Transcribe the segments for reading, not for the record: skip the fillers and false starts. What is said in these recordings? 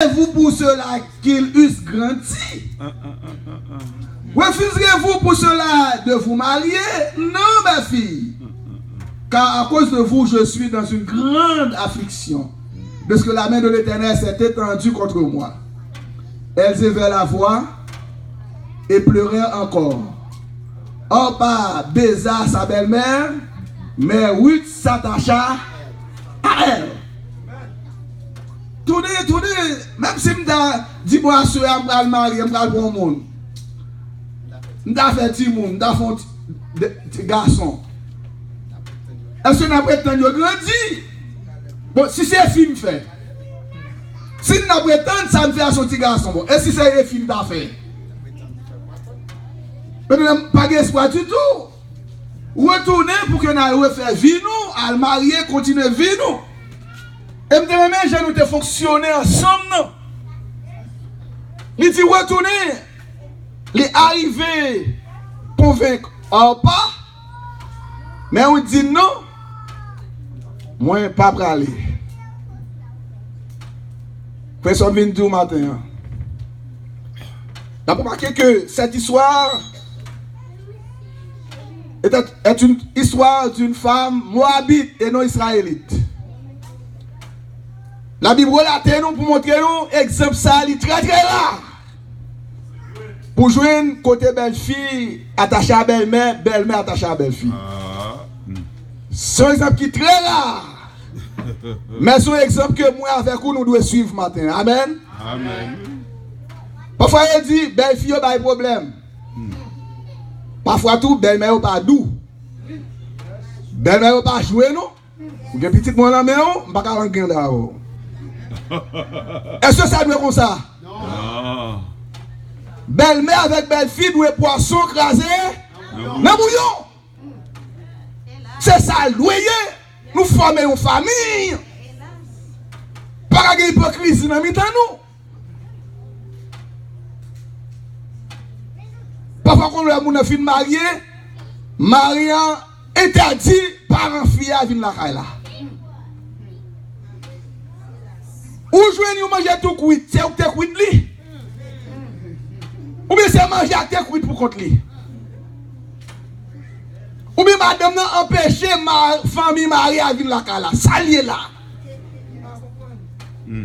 Refusez-vous pour cela qu'il eusse grandi? Refuserez-vous pour cela de vous marier? Non, ma fille. Car à cause de vous, je suis dans une grande affliction, parce que la main de l'Éternel s'est étendue contre moi. Elles élevaient la voix et pleuraient encore. Orpa baisa sa belle-mère, mais Ruth s'attacha à elle. Tournez, même si je dis moi, je vais me marier, je vais me bon monde. Je vais faire petit monde, je vais faire petit garçon. Est-ce qu'on a prétendu grandir? Bon, si c'est un film fait. Si on a prétendu, ça me fait son petit garçon. Bon. Et si c'est un film d'affaires fait? Mais nous n'avons pas d'espoir du tout. Retourner pour qu'on aille refaire vie nous, à le marier, continuer vie nous. Et même j'ai nous fonctionner ensemble. Il dit retourner, les arriver convaincre pas. Mais on dit non. Moi, pas pour aller. Personne vient du matin. T'as remarqué que cette histoire est une histoire d'une femme moabite et non israélite. La Bible relate nous pour montrer nous exemple ça, il très très rare. Pour jouer une côté belle-fille attachée à belle-mère, belle-mère attachée à belle-fille. C'est un exemple qui est très rare. Mais c'est un exemple que moi avec vous nous devons suivre matin. Amen. Amen. Parfois il dit belle-fille n'a pas de problème. Parfois tout belle-mère n'a pas doux. Belle-mère n'a pas joué non. Ou bien petit moi la main, on pas qu'à rentrer là-haut. Est-ce que ça doit comme ça? Non. Belle-mère avec belle-fille doit poisson crasé dans bouillon. C'est ça, loyer. Nous formons une famille. Pas de hypocrisie dans le temps nous. Parfois quand on a fini marié, mariant interdit parents filles à venir la caille là. Ou jouez nous manger tout cuit, c'est ou te cuit li. Ou bien c'est manger à te cuit pour contre li. Ou bien madame n'a empêché ma famille mariée à venir la caille là. Ça lié là.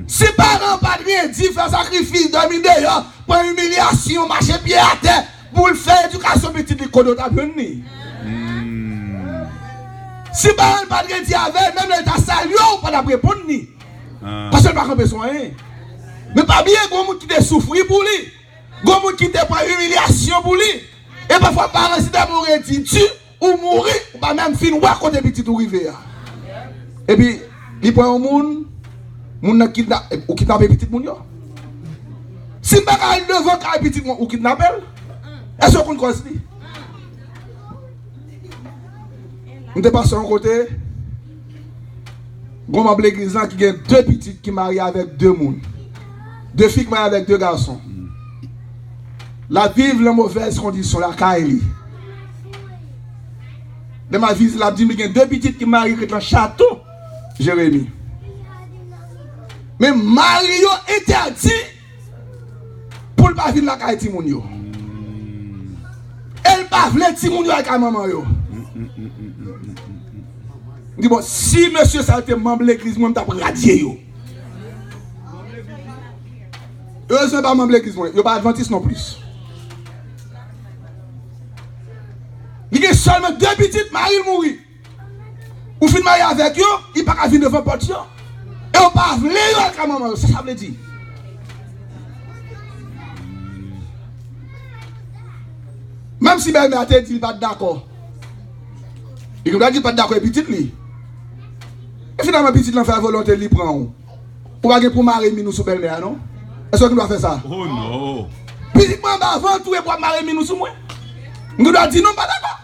Si parents pas rien dit, faire sacrifice, dormir dehors, prendre humiliation, marcher pied à terre, pour le faire éducation petite de kodo ta venu. Si parents pas rien dit avec, même l'état salué, ou pas répondre ni. Parce que pas besoin. Mais pas bien, il y a des gens qui te souffert pour lui. Il y a des gens qui te prennent humiliation pour lui. Et parfois, parents, si tu mourir, tu ou mourir, ou pas même fin, ou à côté petit ou river. Et puis, il prend un monde, ou kidnappe petit monde. Si tu ne pas devant petit monde, ou kidnappe, est-ce qu'on cause lui? On te passe un côté. Bon, ma l'église qui a deux petites qui marient avec deux mondes. Deux filles qui marient avec deux garçons. La vivre les mauvaises conditions, la caille. De ma vie, la dit, il y a deux petites qui marient dans le château, Jérémie. Mais Mario interdit pour ne pas vivre la caille Timounio. Elle ne pas vivre Timounio avec la maman. Dit bon, si monsieur ça a été membre de l'église, moi je vais radier. Heureusement pas membre de l'église, il n'y a pas adventiste non plus. Il y a seulement deux petites, Marie mourir. Ou fin marier avec eux, il n'y a pas venir devant la porte. Et on ne peut pas venir avec la maman, ça veut dire. Même si ben a dit il n'est pas d'accord. Il ne dit pas d'accord avec petite li. Et finalement, petit l'en fait volonté, il prend. Ou pas pour marier nous sous belle-mère, non? Est-ce qu'on doit faire ça? Oh non. Petit moi avant tout et pour marier nous sous moi. Nous doit dire non, pas d'accord.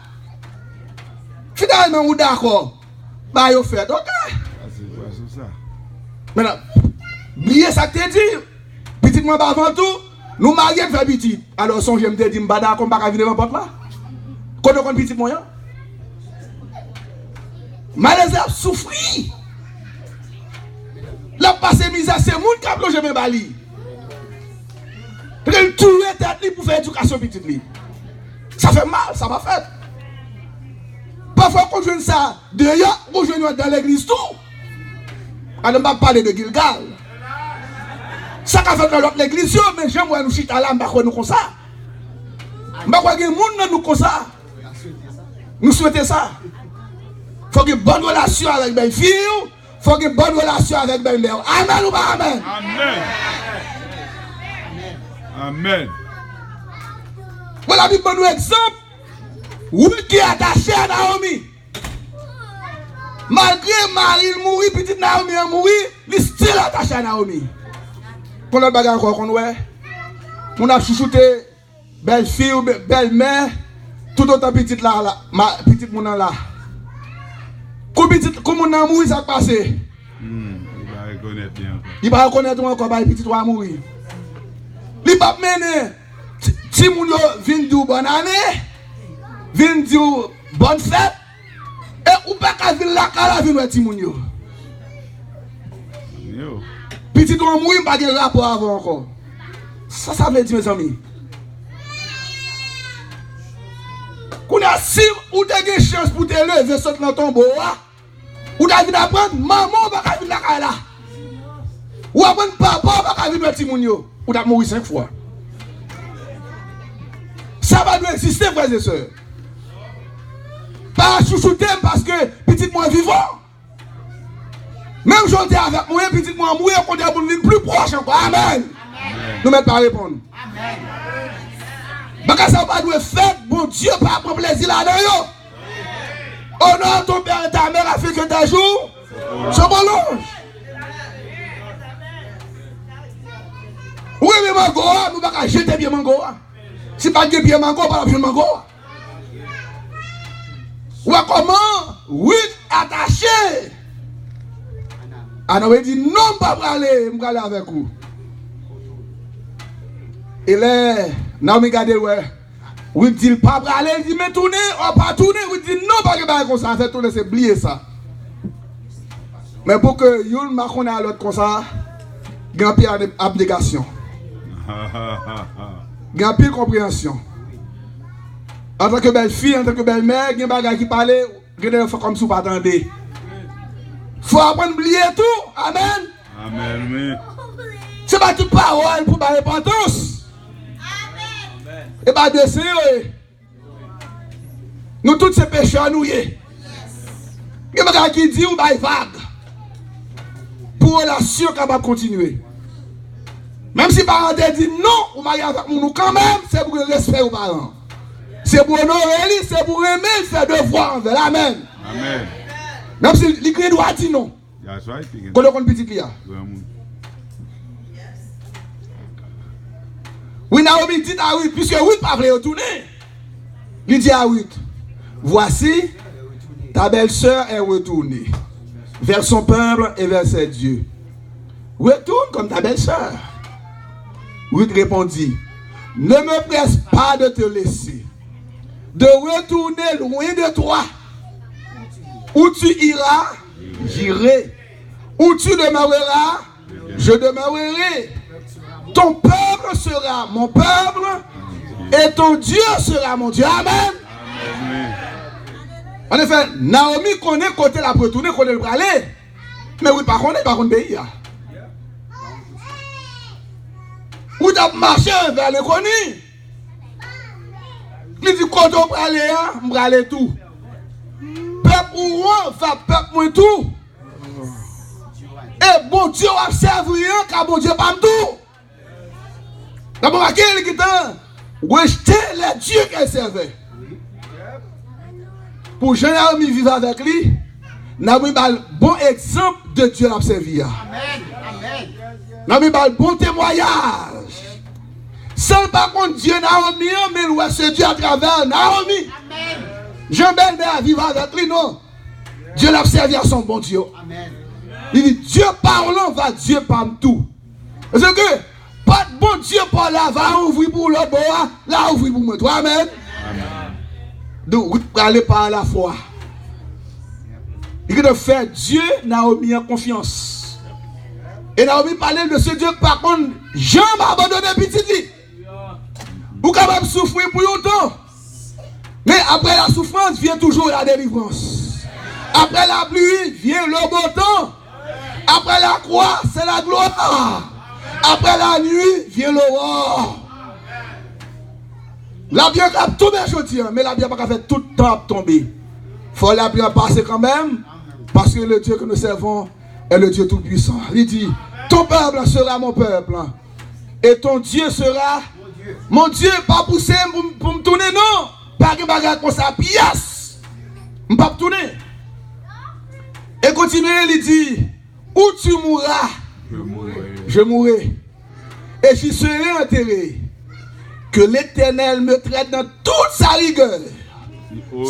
Finalement, ou d'accord. Bah, vous faites, ok. C'est ça. Maintenant, oubliez ça que tu dis. Petit moi avant tout, nous marier faire petit. Alors, son j'aime te dire, pas d'accord, pas venir devant porte là. Quand on petit moyen. Malaisie a souffert. La passé misère, c'est moun qui a plongé mes bali. tuer tête pour faire éducation petite li. Ça fait mal, ça m'a fait. Parfois, quand je joue ça, d'ailleurs, quand je joue dans l'église, tout. On ne va pas parler de Gilgal. Ça qu'a fait dans l'autre église, mais j'aimerais nous chiter là, je ne nous comme ça. Je ne sais pas si nous comme ça. Nous souhaitons ça. Il faut qu'il y ait une bonne relation avec mes filles. Il faut qu'il y ait une bonne relation avec mes mères. Amen ou pas amen? Amen. Amen. Voilà un bon exemple. Ruth qui est attaché à Naomi. Malgré Marie mourit, petite Naomi a mouru, il est still attaché à Naomi. Pour le bagage encore qu'on voit, on a chouchouté belle fille ou belle mère, tout autant petite là, ma petite mon là. Comme on a mouru, ça passe. Il va reconnaître bien. Il va reconnaître encore, bah petite va mourir. Il va mener, si mon vient dire bonne année, vient dire bonne fête. Et ou pas qu'à venir là, qu'à la venir petit moun yo. Petit on mourir pas de rapport avant encore. Ça veut dire mes amis. Qu'on a si ou t'as une chance pour te lever sauter dans ton tombeau, ou t'as envie d'apprendre maman pas qu'à venir là. Ou apprendre papa pas qu'à venir petit moun yo, ou t'as mourir 5 fois. Ça va doit exister frères et sœurs. Pas chouchouter parce que petit moi vivant. Même j'étais avec moi, petit moi mourir, qu'on est pour venir plus proche encore. Amen. Nous mettons pas à répondre. Amen. Parce que ça va doit faire, bon Dieu, pas prendre plaisir là-dedans. Honore ton père et ta mère a fait que ta jour. C'est bon long. Oui, mais mango, nous ne pouvons pas jeter bien mango. Si pas de bien mango, pas de mango. Ou comment? Oui, attaché. On avait dit non, pas pour aller avec vous. Et là, Naomi gade ouais. Oui, dit pas pour aller, il dit mais tourner, on pas tourner, oui, dit non, pas que comme ça, fait tourner, c'est oublier ça. Mais pour que Youl m'a connaît à l'autre comme ça, grand pire abnégation. Grand pire compréhension. En tant que belle fille, en tant que belle mère, il y a des bagages qui parlent, il y a des fois comme si vous ne pas attendre. Il faut apprendre à oublier tout. Amen. Amen. Ce n'est pas toute parole pour la repentance. Amen. Et pas de Seigneur. Nous tous ces pécheurs, nous y est. Il y a des bagages qui disent ou des vagues. Pour relation capable de continuer. Même si les parents disent non, ou marier avec nous quand même, c'est pour le respect aux parents. C'est pour honorer, c'est pour aimer, faire devoir envers. Amen. Amen. Même si l'écrit doit dire non. Quand on petit client. Oui, Naomi dit à Ruth, puisque Ruth pas voulu retourner. Il dit à Ruth, voici, ta belle-sœur est retournée vers son peuple et vers ses dieux. Retourne comme ta belle-sœur. Ruth répondit, ne me presse pas de te laisser, de retourner loin de toi. Où tu iras, j'irai. Où tu demeureras, je demeurerai. Ton peuple sera mon peuple et ton Dieu sera mon Dieu. Amen. Amen. En effet, Naomi connaît côté la retourner, côté le aller. Mais oui, par contre, pays. Où tu as marché vers le connu. Il dit, quand on va aller, on va aller tout. Peuple ou on va peuple ou tout. Et bon Dieu va servir, car bon Dieu pas tout. D'abord, aquel qui t'a rejeté les dieux qu'elle servait. Pour Jean-Naomi vivre avec lui, Naomi a un bon exemple de Dieu à servir. Naomi a un bon témoignage. Sans par contre Dieu Naomi, mais nous c'est Dieu à travers Naomi. Jean-Bernard vivre avec lui, non. Dieu l'a servi à son bon Dieu. Amen. Il dit, Dieu parlant va Dieu parle tout. Parce que, pas de bon Dieu par là, va ouvrir pour l'autre bois, là ouvrir pour moi. Toi, amen. Donc, vous parlez par la foi. Il doit faire Dieu, Naomi en confiance. Et Naomi parlait de ce Dieu, par contre, Jean m'a abandonné petit lit. souffrir pour longtemps. Mais après la souffrance vient toujours la délivrance. Après la pluie vient le beau temps. Après la croix, c'est la gloire. Après la nuit vient l'aurore. La bien a tombé aujourd'hui, mais la bien n'a pas fait tout le temps tomber. Il faut la bien passer quand même, parce que le Dieu que nous servons est le Dieu tout-puissant. Il dit, ton peuple sera mon peuple, et ton Dieu sera mon Dieu. Pas pousser pour me tourner, non. Pas que bagarre comme ça, pièce. Je ne peux pas tourner. Et continuer, il dit, où tu mourras, je mourrai, et j'y serai enterré. Que l'Éternel me traite dans toute sa rigueur.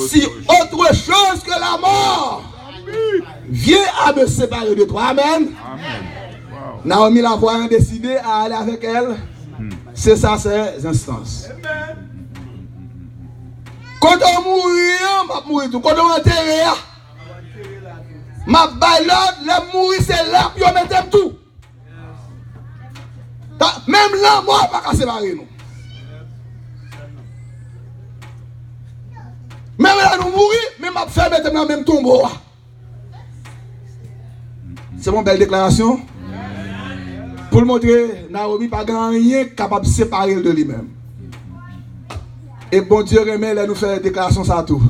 Si autre chose que la mort vient à me séparer de toi. Amen. Wow. Naomi la voix a décidé à aller avec elle. C'est ça, ces instances. Quand on mourit, on mourit tout. Quand on enterré, ma baillotte, le mourir, c'est là que on met tout. Même là, moi, je ne vais pas séparer nous. Même là, nous mourir, même à faire mettre dans le même tombeau. C'est mon belle déclaration. Pour le montrer, Naomi n'a pas rien capable de séparer de lui-même. Et bon Dieu remet, là, nous faire une déclaration ça tout.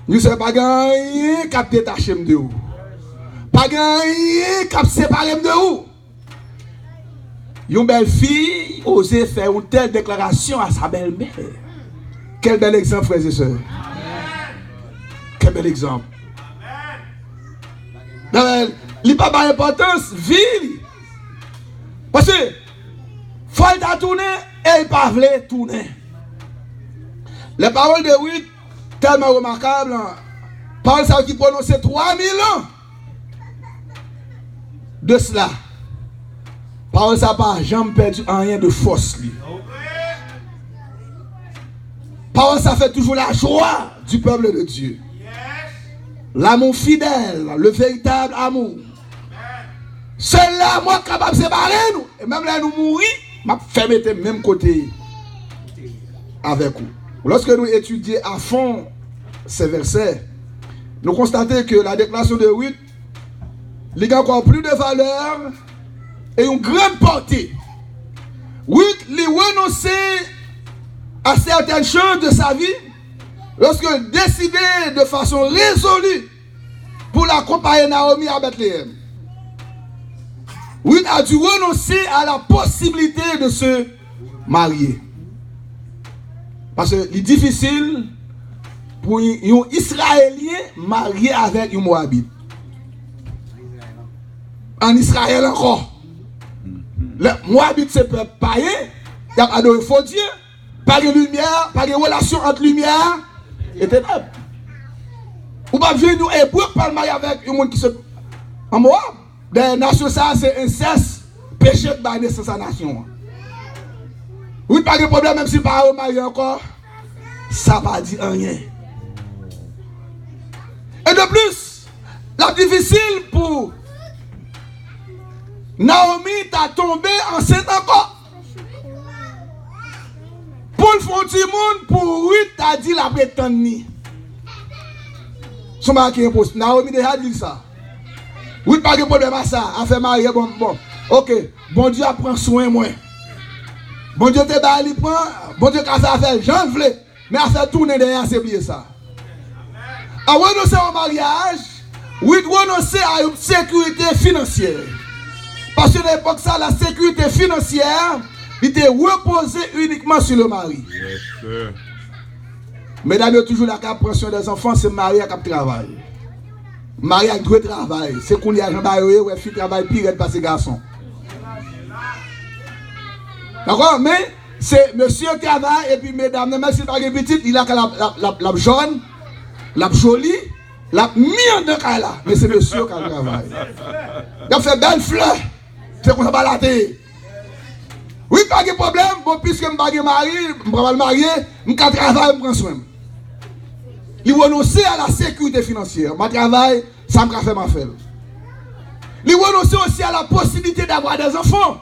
Nous ne sommes pas rien capable de détacher de vous. Pas rien capable de séparer de vous. Une belle fille osait faire une telle déclaration à sa belle-mère. Quel bel exemple, frères et sœurs. Quel bel exemple. Il n'y a pas d'importance, vie. Parce que, faut le tourner et il ne pas voulu tourner. Les paroles de Ruth, tellement remarquables, parole ça qui prononçait 3000 ans de cela. Parole ça pas jamais perdu en rien de force, lui. Parole ça fait toujours la joie du peuple de Dieu. L'amour fidèle, le véritable amour. Seul là, moi, capable de séparer nous. Et même là, nous mourir, je vais mettre le même côté avec vous. Lorsque nous étudions à fond ces versets, nous constatons que la déclaration de Ruth, il a encore plus de valeur et une grande portée. Ruth, il renonçait à certaines choses de sa vie lorsqu'il décidait de façon résolue pour l'accompagner Naomi à Bethléem. Ruth a dû renoncer à la possibilité de se marier. Parce que c'est difficile pour un Israélien marié avec un Moabite. En Israël encore. Le Moabite c'est peuple païen, il y a adoré faux Dieu, pas de lumière, pas de relation entre lumière et ténèbres. Ou pas venir nous hébreux pour marier avec un monde qui se. En Moab, des nations, ça c'est inceste, péché de naissance à la nation. Oui, pas de problème, même si pas marié encore, ça va dire rien. Et de plus, la difficile pour Naomi t'a tombé enceinte encore. Pour le fond du monde, pour Ruth t'a dit la prétendre. Son mari qui est impossible. Naomi déjà dit ça. Ruth pas de problème à ça. A fait marier, bon. Ok, bon Dieu prend soin de moi. Bon Dieu te bat, il prend. Bon Dieu quand ça fait, j'en voulais. Mais à faire tourner derrière, c'est oublier ça. À renoncer au mariage, Ruth renoncer à une sécurité financière. Parce que à l'époque, ça, la sécurité financière était reposée uniquement sur le mari. Yes, Mesdames, il y a toujours la captation des enfants, c'est Marie qui travaille. Marie a doit travailler. C'est qu'on y a un fille travaille pire que ces garçons. D'accord? Mais c'est monsieur qui travaille et puis mesdames, même si pas petite, il a la jaune, la jolie, la mis en deux cas là. Mais c'est monsieur qui travaille. Il a fait belle fleur. C'est qu'on va la tête. Oui, pas de problème. Bon, puisque je ne suis pas marié, je ne vais pas le marier, je vais travailler, je prends soin. Il renoncer à la sécurité financière. Mon travail, ça me fait ma fête. Il renoncer aussi à la possibilité d'avoir des enfants.